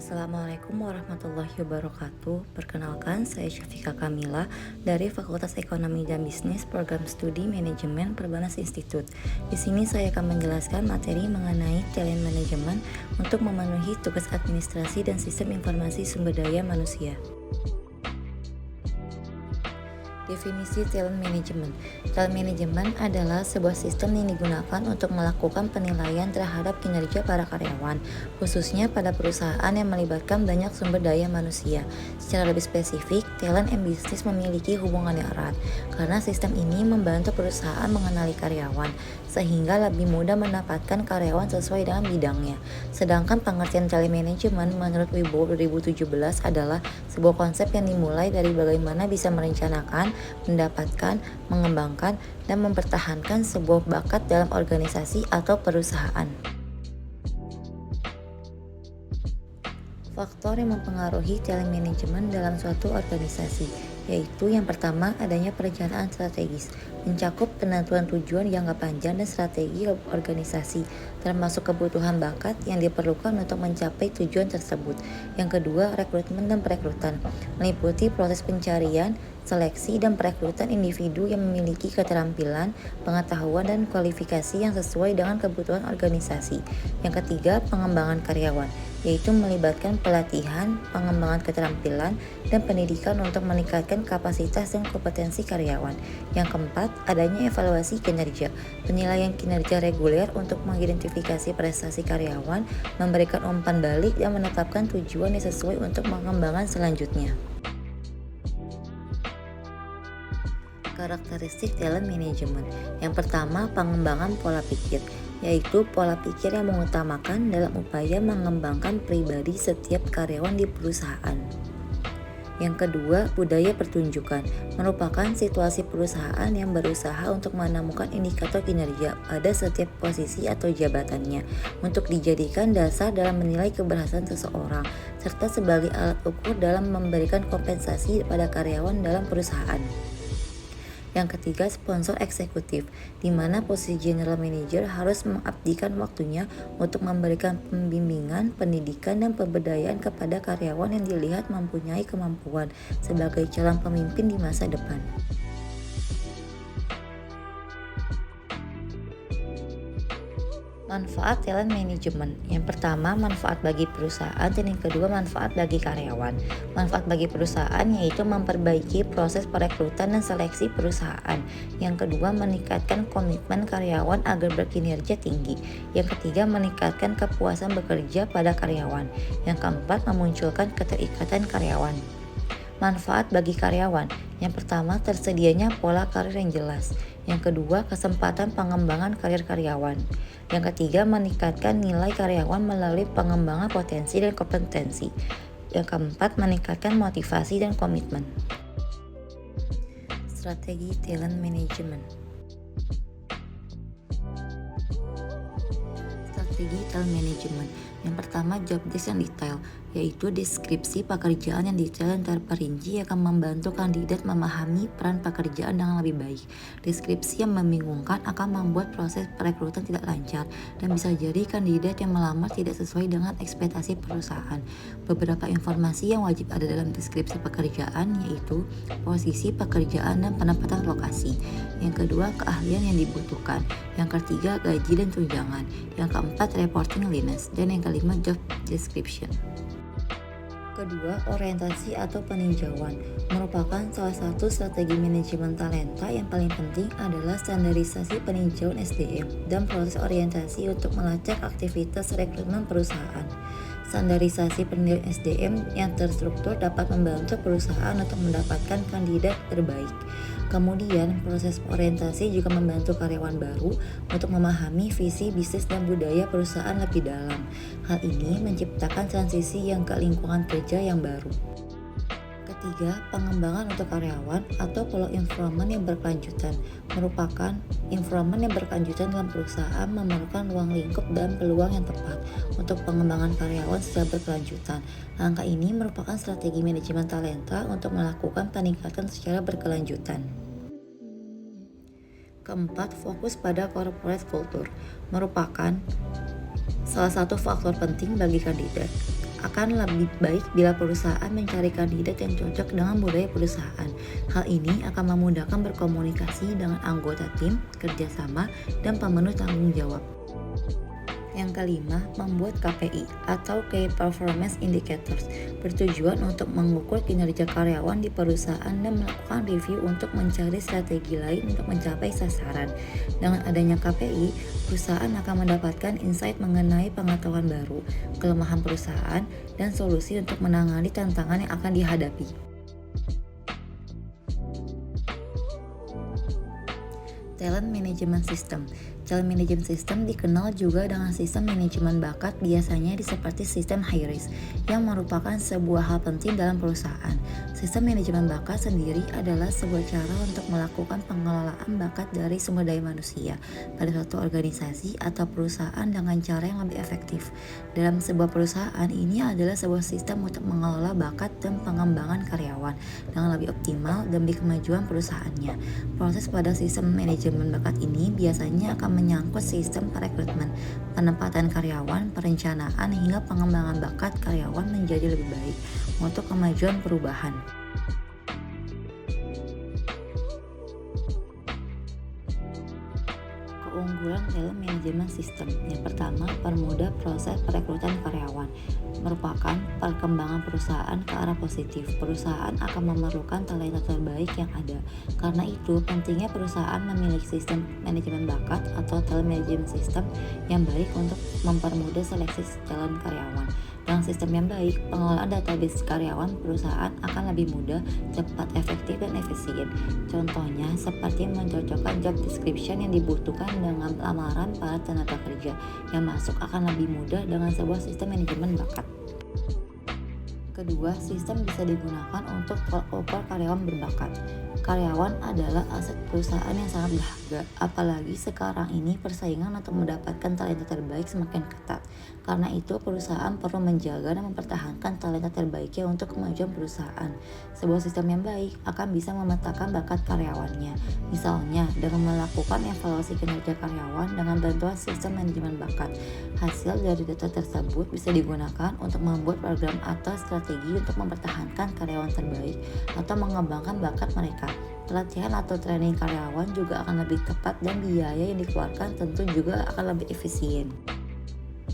Assalamualaikum warahmatullahi wabarakatuh. Perkenalkan, saya Syafika Kamila dari Fakultas Ekonomi dan Bisnis Program Studi Manajemen Perbanas Institute. Di sini saya akan menjelaskan materi mengenai talent management untuk memenuhi tugas administrasi dan sistem informasi sumber daya manusia. Definisi talent management. Talent management adalah sebuah sistem yang digunakan untuk melakukan penilaian terhadap kinerja para karyawan, khususnya pada perusahaan yang melibatkan banyak sumber daya manusia. Secara lebih spesifik, talent and business memiliki hubungan yang erat, karena sistem ini membantu perusahaan mengenali karyawan, sehingga lebih mudah mendapatkan karyawan sesuai dengan bidangnya. Sedangkan pengertian talent management menurut Wibowo 2017 adalah sebuah konsep yang dimulai dari bagaimana bisa merencanakan, mendapatkan, mengembangkan, dan mempertahankan sebuah bakat dalam organisasi atau perusahaan. Faktor yang mempengaruhi talent management dalam suatu organisasi, yaitu yang pertama adanya perencanaan strategis, mencakup penentuan tujuan jangka panjang dan strategi organisasi, termasuk kebutuhan bakat yang diperlukan untuk mencapai tujuan tersebut. Yang kedua, rekrutmen dan perekrutan, meliputi proses pencarian, seleksi, dan perekrutan individu yang memiliki keterampilan, pengetahuan, dan kualifikasi yang sesuai dengan kebutuhan organisasi. Yang ketiga, pengembangan karyawan, yaitu melibatkan pelatihan, pengembangan keterampilan, dan pendidikan untuk meningkatkan kapasitas dan kompetensi karyawan. Yang keempat, adanya evaluasi kinerja, penilaian kinerja reguler untuk mengidentifikasi prestasi karyawan, memberikan umpan balik, dan menetapkan tujuan yang sesuai untuk pengembangan selanjutnya. Karakteristik talent management. Yang pertama, pengembangan pola pikir, yaitu pola pikir yang mengutamakan dalam upaya mengembangkan pribadi setiap karyawan di perusahaan. Yang kedua, budaya pertunjukan, merupakan situasi perusahaan yang berusaha untuk menemukan indikator kinerja pada setiap posisi atau jabatannya untuk dijadikan dasar dalam menilai keberhasilan seseorang, serta sebagai alat ukur dalam memberikan kompensasi pada karyawan dalam perusahaan. Yang ketiga, sponsor eksekutif, di mana posisi general manager harus mengabdikan waktunya untuk memberikan pembimbingan, pendidikan, dan pemberdayaan kepada karyawan yang dilihat mempunyai kemampuan sebagai calon pemimpin di masa depan. Manfaat talent management. Yang pertama, manfaat bagi perusahaan, dan yang kedua, manfaat bagi karyawan. Manfaat bagi perusahaan yaitu memperbaiki proses perekrutan dan seleksi perusahaan. Yang kedua, meningkatkan komitmen karyawan agar berkinerja tinggi. Yang ketiga, meningkatkan kepuasan bekerja pada karyawan. Yang keempat, memunculkan keterikatan karyawan. Manfaat bagi karyawan. Yang pertama, tersedianya pola karir yang jelas. Yang kedua, kesempatan pengembangan karir karyawan. Yang ketiga, meningkatkan nilai karyawan melalui pengembangan potensi dan kompetensi. Yang keempat, meningkatkan motivasi dan komitmen. Strategi talent management. Strategi talent management. Yang pertama, job desk yang detail, yaitu deskripsi pekerjaan yang detail dan terperinci akan membantu kandidat memahami peran pekerjaan dengan lebih baik. Deskripsi yang membingungkan akan membuat proses perekrutan tidak lancar dan bisa jadi kandidat yang melamar tidak sesuai dengan ekspektasi perusahaan. Beberapa informasi yang wajib ada dalam deskripsi pekerjaan yaitu posisi pekerjaan dan penempatan lokasi. Yang kedua, keahlian yang dibutuhkan. Yang ketiga, gaji dan tunjangan. Yang keempat, reporting linus. Dan yang kelima, job description. Kedua, orientasi atau peninjauan merupakan salah satu strategi manajemen talenta yang paling penting adalah standarisasi peninjauan SDM dan proses orientasi untuk melacak aktivitas rekrutmen perusahaan. Standarisasi penilaian SDM yang terstruktur dapat membantu perusahaan untuk mendapatkan kandidat terbaik. Kemudian, proses orientasi juga membantu karyawan baru untuk memahami visi bisnis dan budaya perusahaan lebih dalam. Hal ini menciptakan transisi yang ke lingkungan kerja yang baru. Ketiga, pengembangan untuk karyawan atau follow improvement yang berkelanjutan merupakan improvement yang berkelanjutan dalam perusahaan memerlukan ruang lingkup dan peluang yang tepat untuk pengembangan karyawan secara berkelanjutan. Langkah ini merupakan strategi manajemen talenta untuk melakukan peningkatan secara berkelanjutan. Keempat, fokus pada corporate culture merupakan salah satu faktor penting bagi kandidat Akan lebih baik bila perusahaan mencari kandidat yang cocok dengan budaya perusahaan. Hal ini akan memudahkan berkomunikasi dengan anggota tim, kerjasama, dan pemenuh tanggung jawab. Yang kelima, membuat KPI atau Key Performance Indicators bertujuan untuk mengukur kinerja karyawan di perusahaan dan melakukan review untuk mencari strategi lain untuk mencapai sasaran. Dengan adanya KPI, perusahaan akan mendapatkan insight mengenai pengetahuan baru, kelemahan perusahaan, dan solusi untuk menangani tantangan yang akan dihadapi. Talent Management System. Talent Management System dikenal juga dengan sistem manajemen bakat, biasanya seperti sistem high-risk, yang merupakan sebuah hal penting dalam perusahaan. Sistem manajemen bakat sendiri adalah sebuah cara untuk melakukan pengelolaan bakat dari sumber daya manusia pada suatu organisasi atau perusahaan dengan cara yang lebih efektif. Dalam sebuah perusahaan, ini adalah sebuah sistem untuk mengelola bakat dan pengembangan karyawan dengan lebih optimal demi kemajuan perusahaannya. Proses pada sistem manajemen bakat ini biasanya akan menyangkut sistem perekrutmen, penempatan karyawan, perencanaan, hingga pengembangan bakat karyawan menjadi lebih baik untuk kemajuan perubahan. Keunggulan Talent Management System. Yang pertama, permudah proses perekrutan karyawan. Merupakan perkembangan perusahaan ke arah positif. Perusahaan akan memerlukan talenta terbaik yang ada. Karena itu, pentingnya perusahaan memiliki sistem manajemen bakat atau talent management system yang baik untuk mempermudah seleksi calon karyawan. Dengan sistem yang baik, pengelolaan database karyawan perusahaan akan lebih mudah, cepat, efektif, dan efisien. Contohnya, seperti mencocokkan job description yang dibutuhkan dengan lamaran para tenaga kerja yang masuk akan lebih mudah dengan sebuah sistem manajemen bakat. Kedua, sistem bisa digunakan untuk mengukur karyawan berbakat. Karyawan adalah aset perusahaan yang sangat berharga, apalagi sekarang ini persaingan untuk mendapatkan talenta terbaik semakin ketat. Karena itu, perusahaan perlu menjaga dan mempertahankan talenta terbaiknya untuk kemajuan perusahaan. Sebuah sistem yang baik akan bisa memetakan bakat karyawannya. Misalnya, dengan melakukan evaluasi kinerja karyawan dengan bantuan sistem manajemen bakat. Hasil dari data tersebut bisa digunakan untuk membuat program atau strategi untuk mempertahankan karyawan terbaik atau mengembangkan bakat mereka. Pelatihan atau training karyawan juga akan lebih tepat dan biaya yang dikeluarkan tentu juga akan lebih efisien.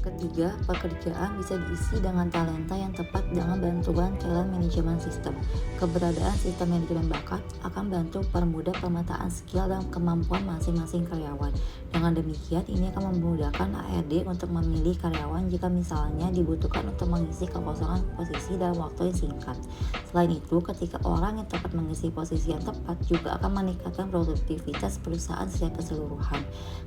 Ketiga, pekerjaan bisa diisi dengan talenta yang tepat dengan bantuan talent management system. Keberadaan sistem manajemen bakat akan bantu permudah pemetaan skill dan kemampuan masing-masing karyawan. Dengan demikian, ini akan memudahkan HRD untuk memilih karyawan jika misalnya dibutuhkan untuk mengisi kekosongan posisi dalam waktu yang singkat. Selain itu, ketika orang yang tepat mengisi posisi yang tepat juga akan meningkatkan produktivitas perusahaan secara keseluruhan.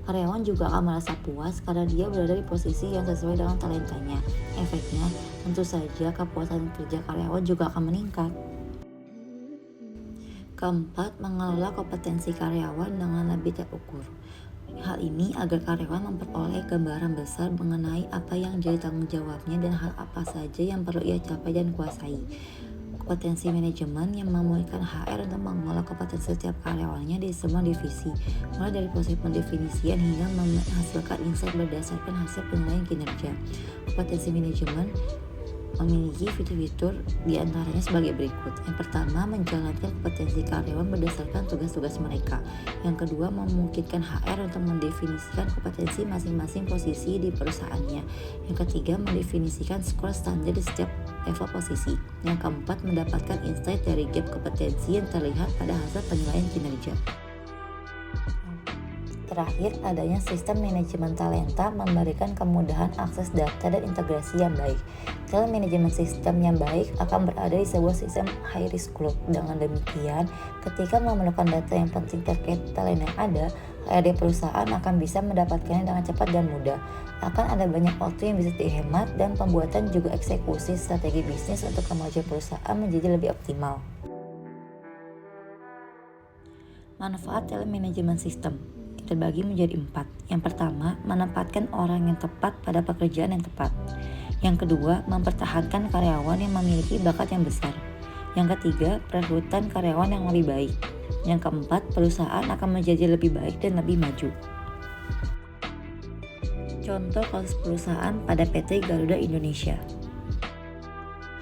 Karyawan juga akan merasa puas karena dia berada di posisi yang sesuai dengan talentanya. Efeknya, tentu saja kepuasan kerja karyawan juga akan meningkat. Keempat, mengelola kompetensi karyawan dengan lebih terukur. Hal ini agar karyawan memperoleh gambaran besar mengenai apa yang jadi tanggung jawabnya dan hal apa saja yang perlu ia capai dan kuasai. Kompetensi manajemen yang memulihkan HR untuk mengelola kompetensi setiap karyawannya di semua divisi, mulai dari proses pendefinisian hingga menghasilkan insight berdasarkan hasil penilaian kinerja. Kompetensi manajemen memiliki fitur-fitur diantaranya sebagai berikut. Yang pertama, menjalankan kompetensi karyawan berdasarkan tugas-tugas mereka. Yang kedua, memungkinkan HR untuk mendefinisikan kompetensi masing-masing posisi di perusahaannya. Yang ketiga, mendefinisikan skor standar di setiap level posisi. Yang keempat, mendapatkan insight dari gap kompetensi yang terlihat pada hasil penilaian kinerja. Terakhir, adanya sistem manajemen talenta memberikan kemudahan akses data dan integrasi yang baik. Talent management system yang baik akan berada di sebuah sistem high risk group. Dengan demikian, ketika memerlukan data yang penting terkait talent yang ada, HRD perusahaan akan bisa mendapatkannya dengan cepat dan mudah. Akan ada banyak waktu yang bisa dihemat dan pembuatan juga eksekusi strategi bisnis untuk kemajuan perusahaan menjadi lebih optimal. Manfaat talent management system terbagi menjadi 4. Yang pertama, menempatkan orang yang tepat pada pekerjaan yang tepat. Yang kedua, mempertahankan karyawan yang memiliki bakat yang besar. Yang ketiga, perekrutan karyawan yang lebih baik. Yang keempat, perusahaan akan menjadi lebih baik dan lebih maju. Contoh kasus perusahaan pada PT Garuda Indonesia.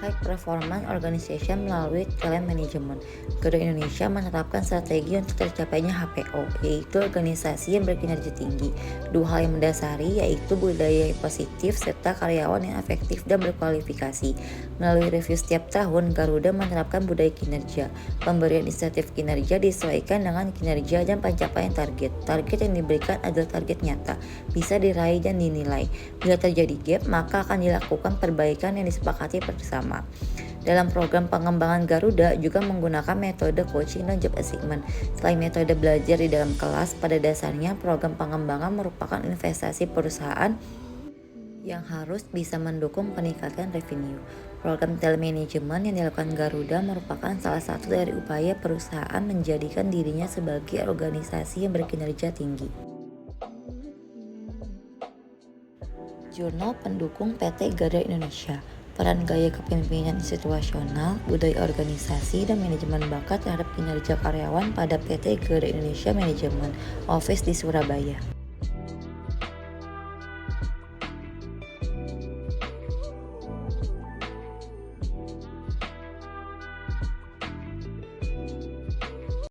High Performance Organization melalui talent management. Garuda Indonesia menerapkan strategi untuk tercapainya HPO, yaitu organisasi yang berkinerja tinggi. Dua hal yang mendasari yaitu budaya yang positif serta karyawan yang efektif dan berkualifikasi. Melalui review setiap tahun, Garuda menerapkan budaya kinerja. Pemberian insentif kinerja disesuaikan dengan kinerja dan pencapaian target. Target yang diberikan adalah target nyata, bisa diraih dan dinilai. Bila terjadi gap, maka akan dilakukan perbaikan yang disepakati bersama. Dalam program pengembangan Garuda juga menggunakan metode coaching dan job assignment. Selain metode belajar di dalam kelas, pada dasarnya program pengembangan merupakan investasi perusahaan yang harus bisa mendukung peningkatan revenue. Program telemanagement yang dilakukan Garuda merupakan salah satu dari upaya perusahaan menjadikan dirinya sebagai organisasi yang berkinerja tinggi. Jurnal pendukung PT Garuda Indonesia. Peran gaya kepemimpinan situasional, budaya organisasi, dan manajemen bakat terhadap kinerja karyawan pada PT Garuda Indonesia Management Office di Surabaya.